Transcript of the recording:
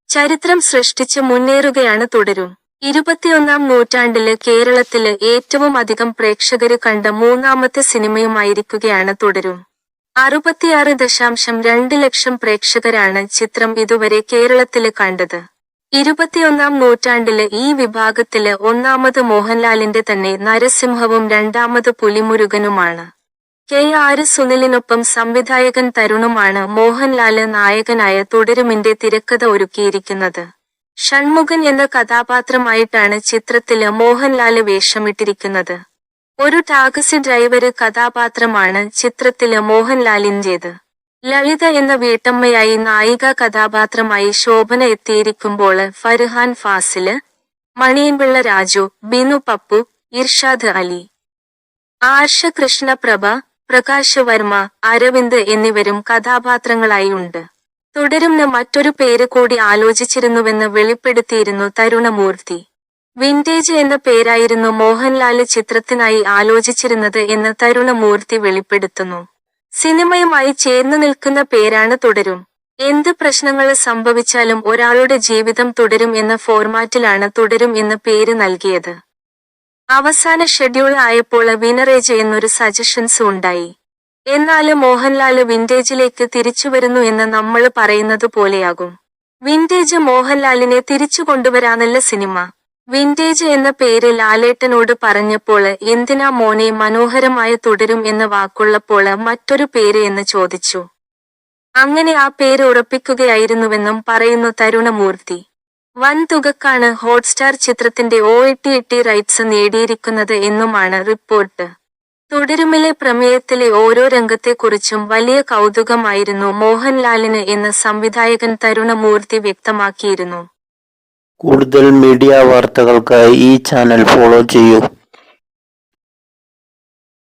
ചരിത്രം സൃഷ്ടിച്ച് മുന്നേറുകയാണ് തുടരും. 21ാം നൂറ്റാണ്ടില് കേരളത്തില് ഏറ്റവും അധികം പ്രേക്ഷകര് കണ്ട മൂന്നാമത്തെ സിനിമയുമായിരിക്കുകയാണ് തുടരും. 66.2 ലക്ഷം പ്രേക്ഷകരാണ് ചിത്രം ഇതുവരെ കേരളത്തില് കണ്ടത്. 21ാം നൂറ്റാണ്ടില് ഈ വിഭാഗത്തില് ഒന്നാമത് മോഹൻലാലിന്റെ തന്നെ നരസിംഹവും രണ്ടാമത് പുലിമുരുകനുമാണ്. കെ.ആർ. സുനിലിനൊപ്പം സംവിധായകൻ തരുണുമാണ് മോഹൻലാല് നായകനായ തുടരുമിന്റെ തിരക്കഥ ഒരുക്കിയിരിക്കുന്നത്. ഷൺമുഖൻ എന്ന കഥാപാത്രമായിട്ടാണ് ചിത്രത്തില് മോഹൻലാല് വേഷമിട്ടിരിക്കുന്നത്. ഒരു ടാക്സി ഡ്രൈവര് കഥാപാത്രമാണ് ചിത്രത്തില് മോഹൻലാലിന്റേത്. ലളിത എന്ന വീട്ടമ്മയായി നായികാ കഥാപാത്രമായി ശോഭന എത്തിയിരിക്കുമ്പോള് ഫർഹാൻ ഫാസില്, മണിയൻപിള്ള രാജു, ബിനു പപ്പു, ഇർഷാദ് അലി, ആർഷ കൃഷ്ണപ്രഭ, പ്രകാശ് വർമ്മ, അരവിന്ദ് എന്നിവരും കഥാപാത്രങ്ങളായി ഉണ്ട്. തുടരുംന് മറ്റൊരു പേര് കൂടി ആലോചിച്ചിരുന്നുവെന്ന് വെളിപ്പെടുത്തിയിരുന്നു തരുണമൂർത്തി. വിന്റേജ് എന്ന പേരായിരുന്നു മോഹൻലാല് ചിത്രത്തിനായി ആലോചിച്ചിരുന്നത് എന്ന് തരുണമൂർത്തി വെളിപ്പെടുത്തുന്നു. സിനിമയുമായി ചേർന്നു നിൽക്കുന്ന പേരാണ് തുടരും. എന്ത് പ്രശ്നങ്ങള് സംഭവിച്ചാലും ഒരാളുടെ ജീവിതം തുടരും എന്ന ഫോർമാറ്റിലാണ് തുടരും എന്ന പേര് നൽകിയത്. അവസാന ഷെഡ്യൂൾ ആയപ്പോള് വിനറേജ് എന്നൊരു സജഷൻസ് ഉണ്ടായി. എന്നാല് മോഹൻലാല് വിന്റേജിലേക്ക് തിരിച്ചുവരുന്നു എന്ന് നമ്മള് പറയുന്നത് പോലെയാകും. വിന്റേജ് മോഹൻലാലിനെ തിരിച്ചു കൊണ്ടുവരാനല്ല സിനിമ. വിന്റേജ് എന്ന പേര് ലാലേട്ടനോട് പറഞ്ഞപ്പോള് എന്തിനാ മോനെ മനോഹരമായ തുടരും എന്ന വാക്കുള്ളപ്പോള് മറ്റൊരു പേര് എന്ന് ചോദിച്ചു. അങ്ങനെ ആ പേര് ഉറപ്പിക്കുകയായിരുന്നുവെന്നും പറയുന്നു തരുണമൂർത്തി. വൻ തുകക്കാണ് ഹോട്ട്സ്റ്റാർ ചിത്രത്തിന്റെ OTT റൈറ്റ്സ് നേടിയിരിക്കുന്നത് എന്നുമാണ് റിപ്പോർട്ട്. തുടരുമിലെ പ്രമേയത്തിലെ ഓരോ രംഗത്തെക്കുറിച്ചും വലിയ കൗതുകമായിരുന്നു മോഹൻലാലിന് എന്ന് സംവിധായകൻ തരുണമൂർത്തി വ്യക്തമാക്കിയിരുന്നു. കൂടുതൽ മീഡിയ വാർത്തകൾക്കായി ഈ ചാനൽ ഫോളോ ചെയ്യൂ.